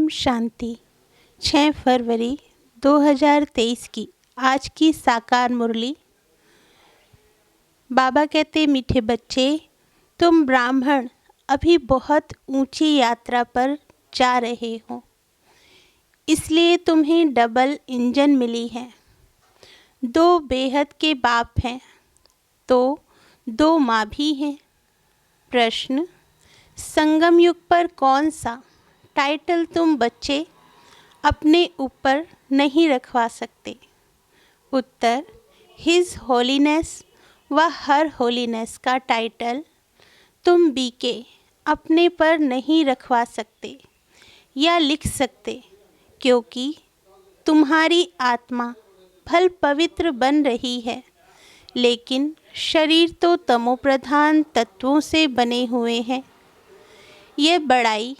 ओम शांति। 6 फरवरी 2023 की आज की साकार मुरली। बाबा कहते, मीठे बच्चे, तुम ब्राह्मण अभी बहुत ऊंची यात्रा पर जा रहे हो, इसलिए तुम्हें डबल इंजन मिली है। 2 बेहद के बाप हैं तो 2 माँ भी हैं। प्रश्न, संगम युग पर कौन सा टाइटल तुम बच्चे अपने ऊपर नहीं रखवा सकते? उत्तर, हिज होलीनेस व हर होलीनेस का टाइटल तुम बीके अपने पर नहीं रखवा सकते या लिख सकते, क्योंकि तुम्हारी आत्मा फल पवित्र बन रही है, लेकिन शरीर तो तमोप्रधान तत्वों से बने हुए हैं। ये बड़ाई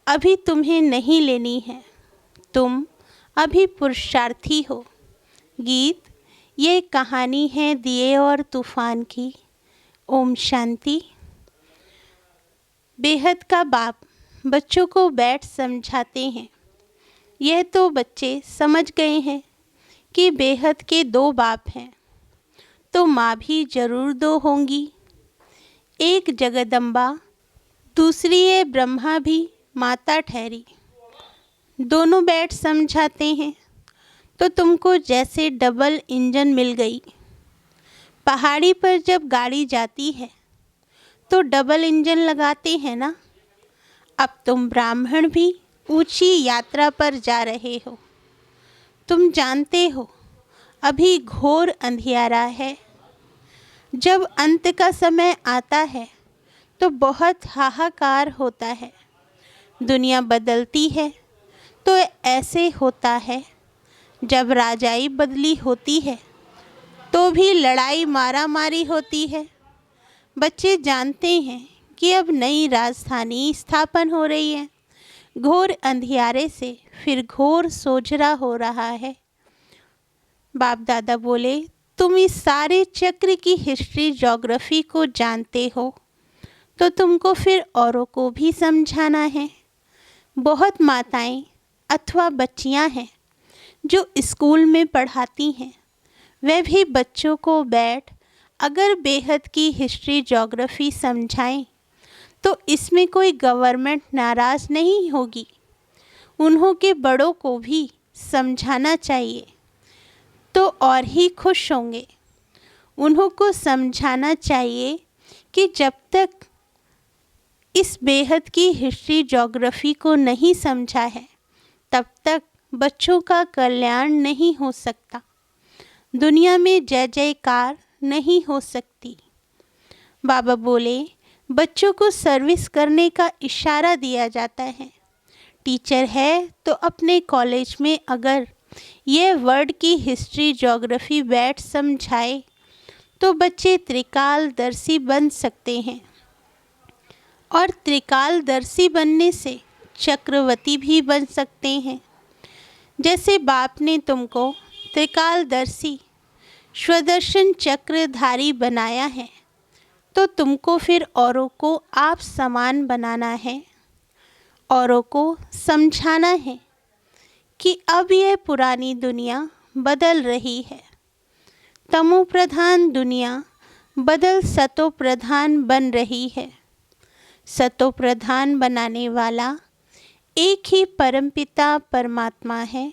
अभी तुम्हें नहीं लेनी है, तुम अभी पुरुषार्थी हो। गीत, ये कहानी है दिए और तूफान की। ओम शांति। बेहद का बाप बच्चों को बैठ समझाते हैं। यह तो बच्चे समझ गए हैं कि बेहद के 2 बाप हैं, तो माँ भी जरूर 2 होंगी। एक जगदम्बा, दूसरी ये ब्रह्मा भी माता ठहरी। दोनों बैठ समझाते हैं तो तुमको जैसे डबल इंजन मिल गई। पहाड़ी पर जब गाड़ी जाती है तो डबल इंजन लगाते हैं ना। अब तुम ब्राह्मण भी ऊंची यात्रा पर जा रहे हो। तुम जानते हो अभी घोर अंधियारा है। जब अंत का समय आता है तो बहुत हाहाकार होता है। दुनिया बदलती है तो ऐसे होता है। जब राजाई बदली होती है तो भी लड़ाई मारामारी होती है। बच्चे जानते हैं कि अब नई राजधानी स्थापन हो रही है। घोर अंधियारे से फिर घोर सोझरा हो रहा है। बाप दादा बोले, तुम इस सारे चक्र की हिस्ट्री ज्योग्राफी को जानते हो, तो तुमको फिर औरों को भी समझाना है। बहुत माताएं अथवा बच्चियां हैं जो स्कूल में पढ़ाती हैं। वे भी बच्चों को बैठ अगर बेहद की हिस्ट्री ज्योग्राफी समझाएं तो इसमें कोई गवर्नमेंट नाराज़ नहीं होगी। उन्हों के बड़ों को भी समझाना चाहिए तो और ही खुश होंगे। उन्हों को समझाना चाहिए कि जब तक इस बेहद की हिस्ट्री ज्योग्राफी को नहीं समझा है तब तक बच्चों का कल्याण नहीं हो सकता। दुनिया में जय जयकार नहीं हो सकती। बाबा बोले, बच्चों को सर्विस करने का इशारा दिया जाता है। टीचर है तो अपने कॉलेज में अगर ये वर्ड की हिस्ट्री ज्योग्राफी बैठ समझाए तो बच्चे त्रिकालदर्शी बन सकते हैं, और त्रिकालदर्शी बनने से चक्रवर्ती भी बन सकते हैं। जैसे बाप ने तुमको त्रिकालदर्शी स्वदर्शन चक्रधारी बनाया है, तो तुमको फिर औरों को आप समान बनाना है। औरों को समझाना है कि अब यह पुरानी दुनिया बदल रही है। तमो प्रधान दुनिया बदल सतो प्रधान बन रही है। सतो प्रधान बनाने वाला एक ही परमपिता परमात्मा है,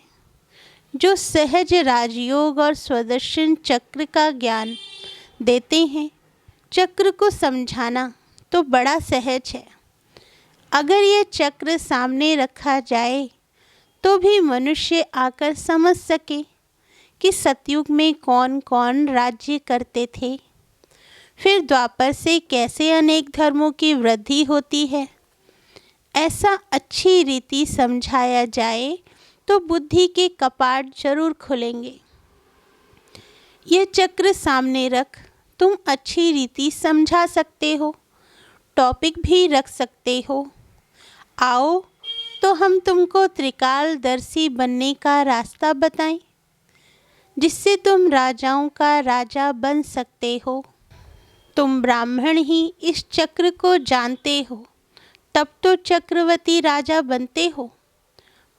जो सहज राजयोग और स्वदर्शन चक्र का ज्ञान देते हैं। चक्र को समझाना तो बड़ा सहज है। अगर ये चक्र सामने रखा जाए तो भी मनुष्य आकर समझ सके कि सतयुग में कौन कौन राज्य करते थे, फिर द्वापर से कैसे अनेक धर्मों की वृद्धि होती है। ऐसा अच्छी रीति समझाया जाए तो बुद्धि के कपाट जरूर खुलेंगे। यह चक्र सामने रख तुम अच्छी रीति समझा सकते हो, टॉपिक भी रख सकते हो। आओ तो हम तुमको त्रिकालदर्शी बनने का रास्ता बताएं, जिससे तुम राजाओं का राजा बन सकते हो। तुम ब्राह्मण ही इस चक्र को जानते हो, तब तो चक्रवर्ती राजा बनते हो।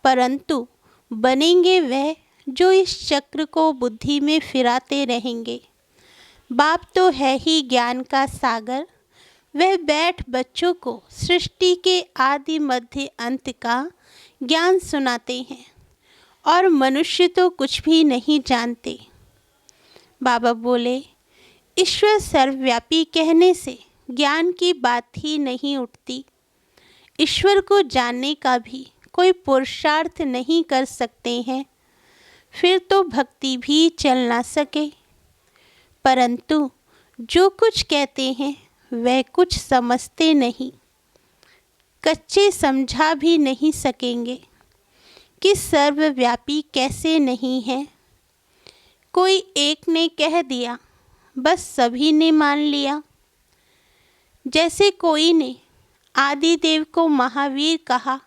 परंतु बनेंगे वह जो इस चक्र को बुद्धि में फिराते रहेंगे। बाप तो है ही ज्ञान का सागर, वह बैठ बच्चों को सृष्टि के आदि मध्य अंत का ज्ञान सुनाते हैं, और मनुष्य तो कुछ भी नहीं जानते। बाबा बोले, ईश्वर सर्वव्यापी कहने से ज्ञान की बात ही नहीं उठती। ईश्वर को जानने का भी कोई पुरुषार्थ नहीं कर सकते हैं, फिर तो भक्ति भी चल ना सके। परंतु जो कुछ कहते हैं वह कुछ समझते नहीं, कच्चे समझा भी नहीं सकेंगे कि सर्वव्यापी कैसे नहीं है। कोई एक ने कह दिया, बस सभी ने मान लिया। जैसे कोई ने आदिदेव को महावीर कहा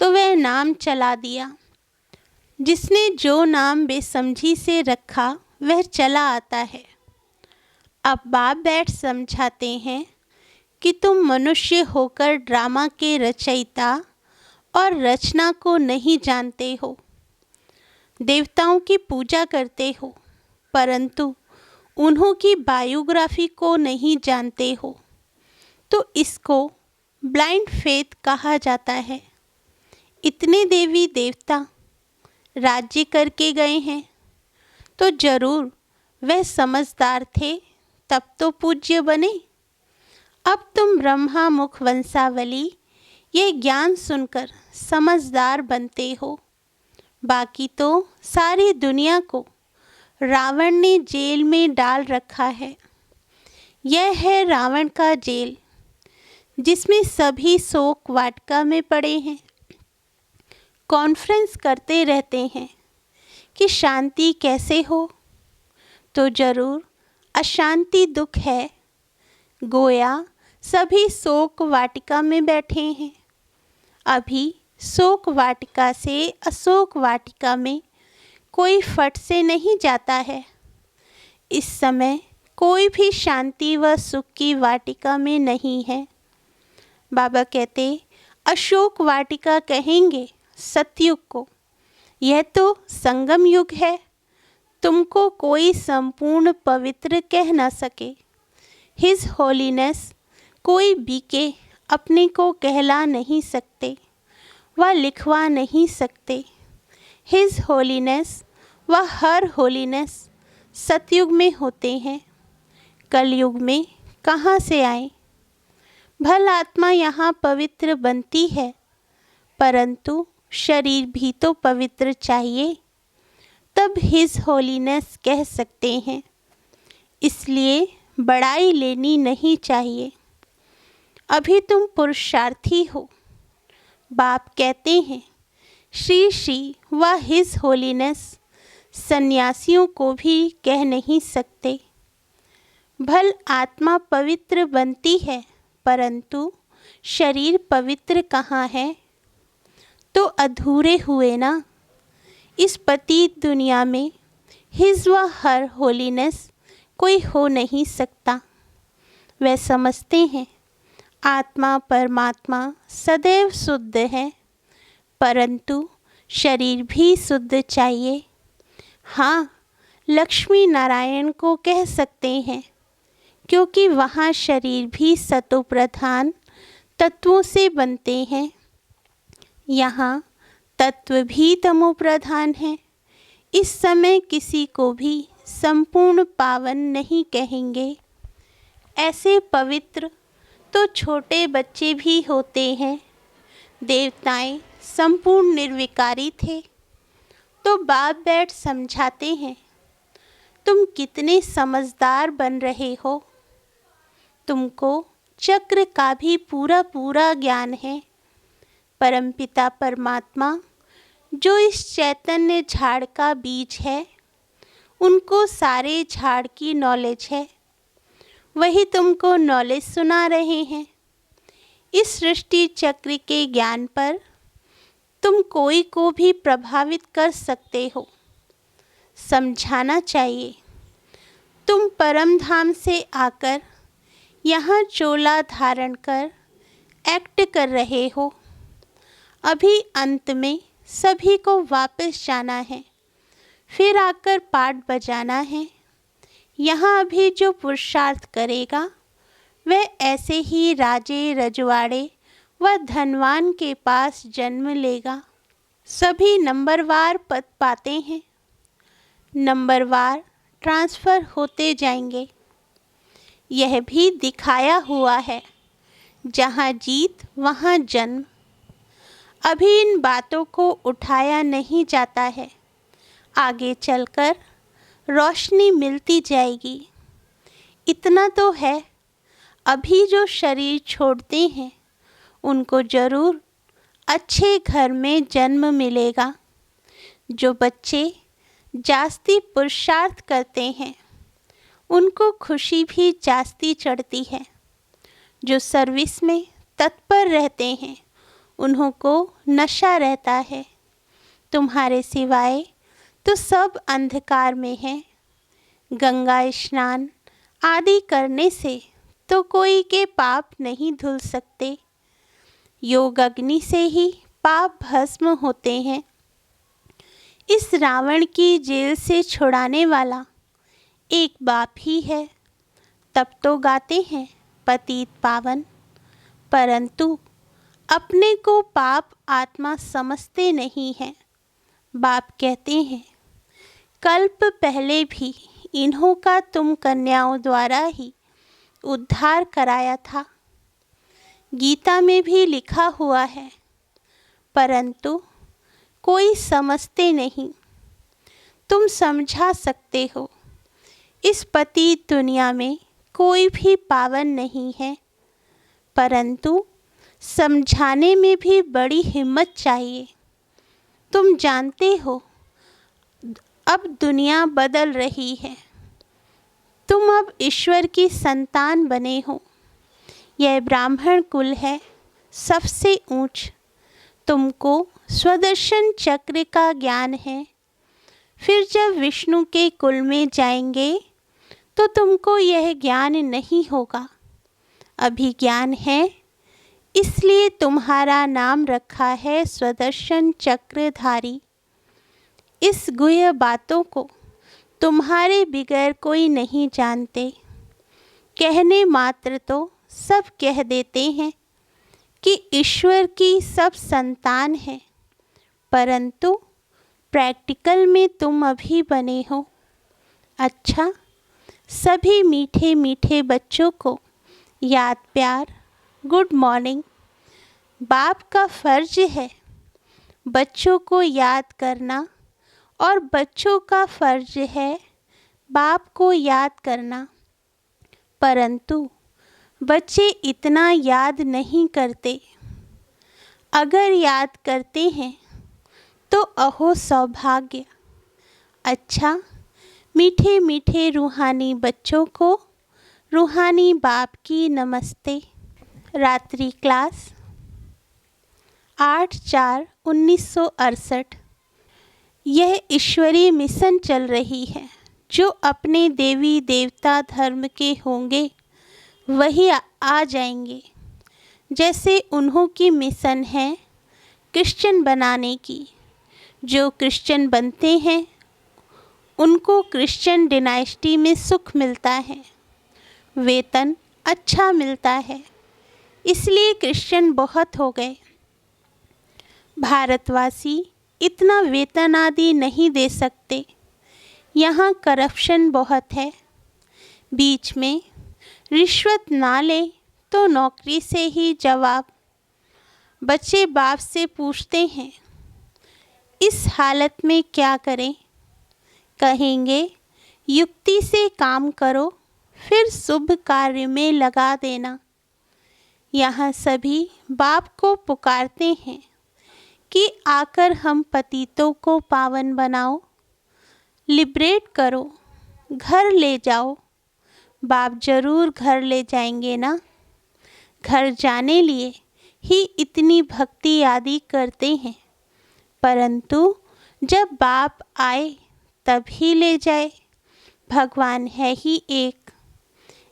तो वह नाम चला दिया। जिसने जो नाम बेसमझी से रखा वह चला आता है। अब बाप बैठ समझाते हैं कि तुम मनुष्य होकर ड्रामा के रचयिता और रचना को नहीं जानते हो। देवताओं की पूजा करते हो, परंतु उन्हों की बायोग्राफी को नहीं जानते हो, तो इसको ब्लाइंड फेथ कहा जाता है। इतने देवी देवता राज्य करके गए हैं, तो जरूर वह समझदार थे, तब तो पूज्य बने। अब तुम ब्रह्मा मुख वंशावली ये ज्ञान सुनकर समझदार बनते हो। बाकी तो सारी दुनिया को रावण ने जेल में डाल रखा है। यह है रावण का जेल, जिसमें सभी शोक वाटिका में पड़े हैं। कॉन्फ्रेंस करते रहते हैं कि शांति कैसे हो, तो जरूर अशांति दुख है। गोया सभी शोक वाटिका में बैठे हैं। अभी शोक वाटिका से अशोक वाटिका में कोई फट से नहीं जाता है। इस समय कोई भी शांति व सुख की वाटिका में नहीं है। बाबा कहते, अशोक वाटिका कहेंगे सतयुग को। यह तो संगम युग है, तुमको कोई संपूर्ण पवित्र कह न सके। हिज होलीनेस कोई बीके अपने को कहला नहीं सकते व लिखवा नहीं सकते। हिज होलीनेस व हर होलीनेस सतयुग में होते हैं, कलयुग में कहाँ से आए। भल आत्मा यहाँ पवित्र बनती है, परंतु शरीर भी तो पवित्र चाहिए, तब हिज होलीनेस कह सकते हैं। इसलिए बड़ाई लेनी नहीं चाहिए। अभी तुम पुरुषार्थी हो। बाप कहते हैं, श्री श्री व हिज होलीनेस सन्यासियों को भी कह नहीं सकते। भल आत्मा पवित्र बनती है, परंतु शरीर पवित्र कहाँ है, तो अधूरे हुए ना। इस पतित दुनिया में हिज व हर होलीनेस कोई हो नहीं सकता। वे समझते हैं आत्मा परमात्मा सदैव शुद्ध है, परंतु शरीर भी शुद्ध चाहिए। हाँ, लक्ष्मी नारायण को कह सकते हैं, क्योंकि वहाँ शरीर भी सतो प्रधान तत्वों से बनते हैं। यहाँ तत्व भी तमो प्रधान है। इस समय किसी को भी संपूर्ण पावन नहीं कहेंगे। ऐसे पवित्र तो छोटे बच्चे भी होते हैं। देवताएं संपूर्ण निर्विकारी थे, तो बाप बैठ समझाते हैं, तुम कितने समझदार बन रहे हो। तुमको चक्र का भी पूरा पूरा ज्ञान है। परमपिता परमात्मा जो इस चैतन्य झाड़ का बीज है, उनको सारे झाड़ की नॉलेज है। वही तुमको नॉलेज सुना रहे हैं। इस सृष्टि चक्र के ज्ञान पर तुम कोई को भी प्रभावित कर सकते हो। समझाना चाहिए, तुम परम धाम से आकर यहाँ चोला धारण कर एक्ट कर रहे हो। अभी अंत में सभी को वापस जाना है, फिर आकर पाठ बजाना है। यहाँ अभी जो पुरुषार्थ करेगा वह ऐसे ही राजे रजवाड़े व धनवान के पास जन्म लेगा। सभी नंबरवार पद पाते हैं, नंबरवार ट्रांसफ़र होते जाएंगे। यह भी दिखाया हुआ है, जहाँ जीत वहाँ जन्म। अभी इन बातों को उठाया नहीं जाता है, आगे चलकर रोशनी मिलती जाएगी। इतना तो है, अभी जो शरीर छोड़ते हैं उनको जरूर अच्छे घर में जन्म मिलेगा। जो बच्चे जास्ती पुरुषार्थ करते हैं उनको खुशी भी जास्ती चढ़ती है। जो सर्विस में तत्पर रहते हैं उन्हों को नशा रहता है। तुम्हारे सिवाय तो सब अंधकार में है। गंगा स्नान आदि करने से तो कोई के पाप नहीं धुल सकते। योग अग्नि से ही पाप भस्म होते हैं। इस रावण की जेल से छुड़ाने वाला एक बाप ही है। तब तो गाते हैं पतित पावन, परंतु अपने को पाप आत्मा समझते नहीं हैं। बाप कहते हैं कल्प पहले भी इन्हों का तुम कन्याओं द्वारा ही उद्धार कराया था। गीता में भी लिखा हुआ है, परंतु कोई समझते नहीं। तुम समझा सकते हो, इस पतित दुनिया में कोई भी पावन नहीं है, परंतु समझाने में भी बड़ी हिम्मत चाहिए। तुम जानते हो अब दुनिया बदल रही है। तुम अब ईश्वर की संतान बने हो। यह ब्राह्मण कुल है, सबसे ऊंच। तुमको स्वदर्शन चक्र का ज्ञान है। फिर जब विष्णु के कुल में जाएंगे तो तुमको यह ज्ञान नहीं होगा। अभी ज्ञान है, इसलिए तुम्हारा नाम रखा है स्वदर्शन चक्रधारी। इस गुह्य बातों को तुम्हारे बिगैर कोई नहीं जानते। कहने मात्र तो सब कह देते हैं कि ईश्वर की सब संतान है, परंतु प्रैक्टिकल में तुम अभी बने हो। अच्छा, सभी मीठे मीठे बच्चों को याद प्यार गुड मॉर्निंग। बाप का फर्ज है बच्चों को याद करना और बच्चों का फर्ज है बाप को याद करना, परंतु बच्चे इतना याद नहीं करते। अगर याद करते हैं तो अहो सौभाग्य। अच्छा, मीठे मीठे रूहानी बच्चों को रूहानी बाप की नमस्ते। रात्रि क्लास 8/4/1968। यह ईश्वरीय मिशन चल रही है। जो अपने देवी देवता धर्म के होंगे वही आ जाएंगे। जैसे उन्हों की मिशन है क्रिश्चियन बनाने की। जो क्रिश्चियन बनते हैं उनको क्रिश्चियन डिनाइस्टी में सुख मिलता है, वेतन अच्छा मिलता है, इसलिए क्रिश्चियन बहुत हो गए। भारतवासी इतना वेतन आदि नहीं दे सकते। यहाँ करप्शन बहुत है। बीच में रिश्वत ना ले तो नौकरी से ही जवाब। बच्चे बाप से पूछते हैं इस हालत में क्या करें। कहेंगे युक्ति से काम करो, फिर शुभ कार्य में लगा देना। यहाँ सभी बाप को पुकारते हैं कि आकर हम पतितों को पावन बनाओ, लिबरेट करो, घर ले जाओ। बाप जरूर घर ले जाएंगे ना। घर जाने लिए ही इतनी भक्ति आदि करते हैं, परंतु जब बाप आए तब ही ले जाए। भगवान है ही एक,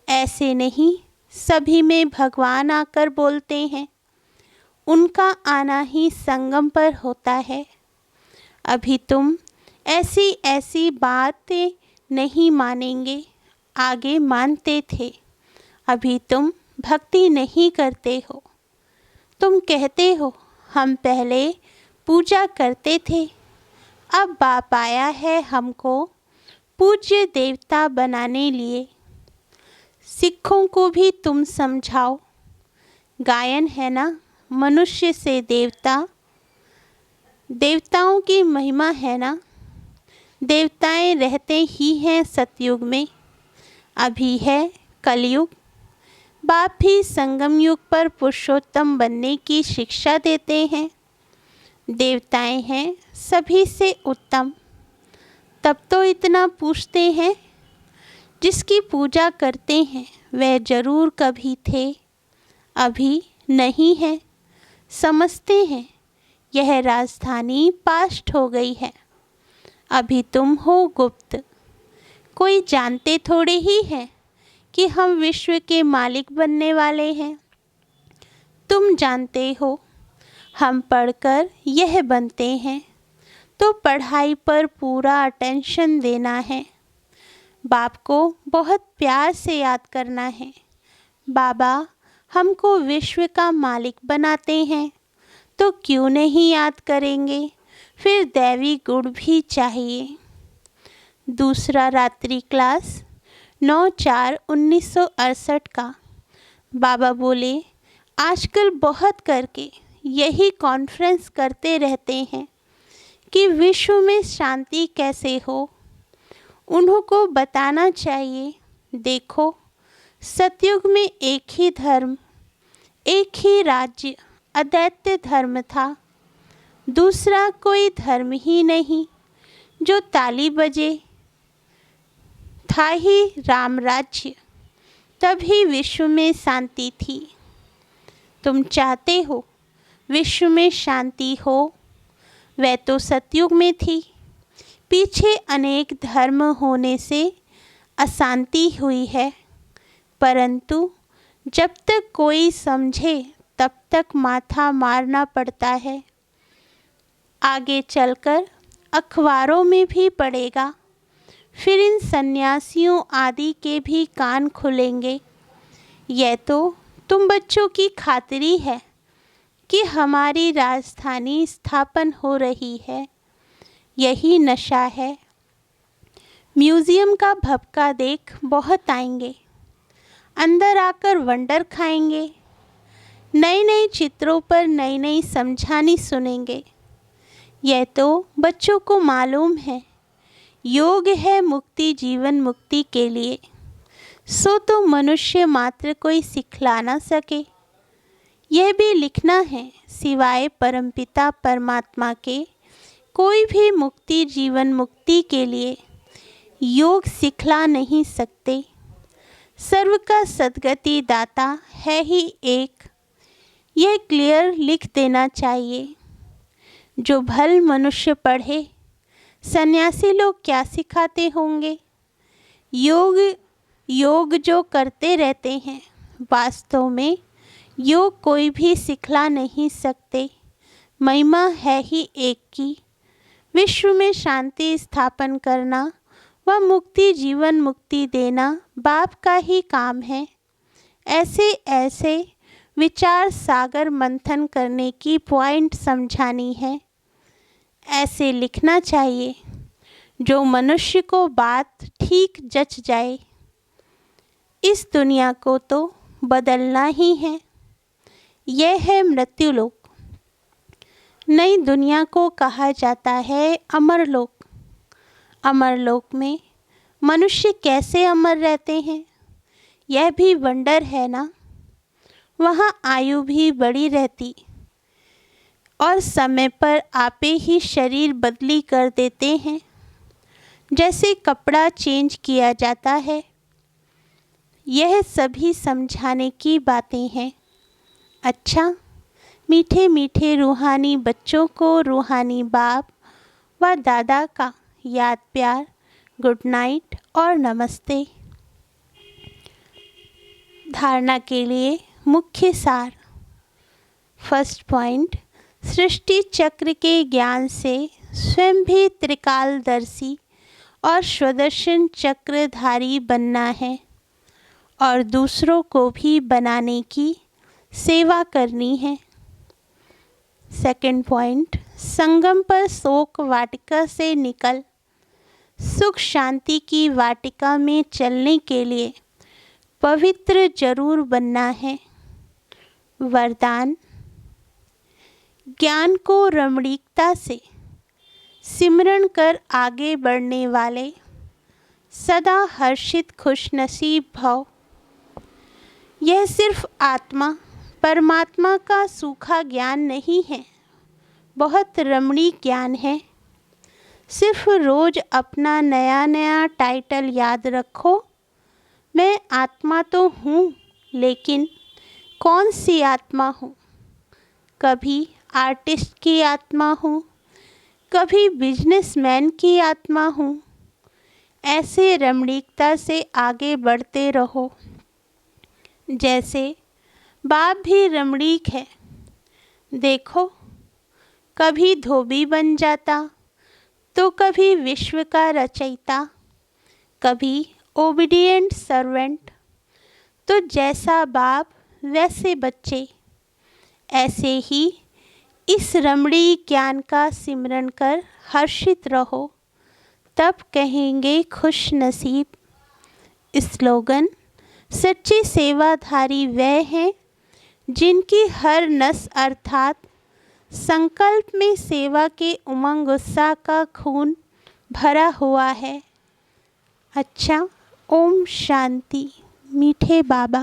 ऐसे नहीं सभी में भगवान आकर बोलते हैं। उनका आना ही संगम पर होता है। अभी तुम ऐसी ऐसी बातें नहीं मानेंगे, आगे मानते थे। अभी तुम भक्ति नहीं करते हो। तुम कहते हो हम पहले पूजा करते थे, अब बाप आया है हमको पूज्य देवता बनाने लिए। सिखों को भी तुम समझाओ, गायन है ना मनुष्य से देवता, देवताओं की महिमा है ना। देवताएं रहते ही हैं सतयुग में, अभी है कलयुग। बाप भी संगम युग पर पुरुषोत्तम बनने की शिक्षा देते हैं। देवताएं हैं सभी से उत्तम, तब तो इतना पूछते हैं। जिसकी पूजा करते हैं वह जरूर कभी थे, अभी नहीं है। समझते हैं यह राजधानी पास्ट हो गई है, अभी तुम हो गुप्त। कोई जानते थोड़े ही है कि हम विश्व के मालिक बनने वाले हैं। तुम जानते हो हम पढ़कर यह बनते हैं, तो पढ़ाई पर पूरा अटेंशन देना है। बाप को बहुत प्यार से याद करना है। बाबा हमको विश्व का मालिक बनाते हैं, तो क्यों नहीं याद करेंगे। फिर दैवी गुण भी चाहिए। दूसरा रात्रि क्लास 9/4/1968 का। बाबा बोले आजकल बहुत करके यही कॉन्फ्रेंस करते रहते हैं कि विश्व में शांति कैसे हो। उन्हों को बताना चाहिए, देखो सतयुग में एक ही धर्म, एक ही राज्य, अद्वैत धर्म था। दूसरा कोई धर्म ही नहीं। जो ताली बजे था ही राम राज्य, तभी विश्व में शांति थी। तुम चाहते हो विश्व में शांति हो, वह तो सतयुग में थी। पीछे अनेक धर्म होने से अशांति हुई है, परंतु जब तक कोई समझे तब तक माथा मारना पड़ता है। आगे चलकर अखबारों में भी पड़ेगा, फिर इन सन्यासियों आदि के भी कान खुलेंगे। यह तो तुम बच्चों की खातिरी है कि हमारी राजधानी स्थापन हो रही है, यही नशा है। म्यूज़ियम का भपका देख बहुत आएंगे, अंदर आकर वंडर खाएंगे। नए नए चित्रों पर नई नई समझानी सुनेंगे। यह तो बच्चों को मालूम है, योग है मुक्ति जीवन मुक्ति के लिए, सो तो मनुष्य मात्र कोई सिखला ना सके। यह भी लिखना है, सिवाय परमपिता परमात्मा के कोई भी मुक्ति जीवन मुक्ति के लिए योग सिखला नहीं सकते। सर्व का सद्गति दाता है ही एक, यह क्लियर लिख देना चाहिए। जो भल मनुष्य पढ़े, सन्यासी लोग क्या सिखाते होंगे। योग योग जो करते रहते हैं, वास्तव में योग कोई भी सिखला नहीं सकते। महिमा है ही एक की, विश्व में शांति स्थापन करना व मुक्ति जीवन मुक्ति देना बाप का ही काम है। ऐसे ऐसे विचार सागर मंथन करने की पॉइंट समझानी है। ऐसे लिखना चाहिए जो मनुष्य को बात ठीक जच जाए। इस दुनिया को तो बदलना ही है। यह है मृत्युलोक। नई दुनिया को कहा जाता है अमरलोक। अमरलोक में मनुष्य कैसे अमर रहते हैं, यह भी वंडर है ना। वहाँ आयु भी बड़ी रहती और समय पर आपे ही शरीर बदली कर देते हैं, जैसे कपड़ा चेंज किया जाता है। यह सभी समझाने की बातें हैं। अच्छा, मीठे मीठे रूहानी बच्चों को रूहानी बाप व दादा का याद प्यार, गुड नाइट और नमस्ते। धारणा के लिए मुख्य सार। फर्स्ट पॉइंट, सृष्टि चक्र के ज्ञान से स्वयं भी त्रिकालदर्शी और स्वदर्शन चक्रधारी बनना है और दूसरों को भी बनाने की सेवा करनी है। सेकंड पॉइंट, संगम पर शोक वाटिका से निकल सुख शांति की वाटिका में चलने के लिए पवित्र जरूर बनना है। वरदान, ज्ञान को रमणीकता से सिमरण कर आगे बढ़ने वाले सदा हर्षित खुशनसीब भव। यह सिर्फ आत्मा परमात्मा का सूखा ज्ञान नहीं है, बहुत रमणीक ज्ञान है। सिर्फ रोज अपना नया नया टाइटल याद रखो, मैं आत्मा तो हूँ, लेकिन कौन सी आत्मा हूँ? कभी आर्टिस्ट की आत्मा हूँ, कभी बिजनेसमैन की आत्मा हूँ। ऐसे रमणीकता से आगे बढ़ते रहो। जैसे बाप भी रमणीक है, देखो कभी धोबी बन जाता तो कभी विश्व का रचयिता, कभी ओबीडिएंट सर्वेंट। तो जैसा बाप वैसे बच्चे। ऐसे ही इस रमणीक ज्ञान का सिमरन कर हर्षित रहो, तब कहेंगे खुश नसीब। स्लोगन, सच्चे सेवाधारी वह हैं जिनकी हर नस अर्थात संकल्प में सेवा के उमंग उत्साह का खून भरा हुआ है। अच्छा, ओम शांति। मीठे बाबा।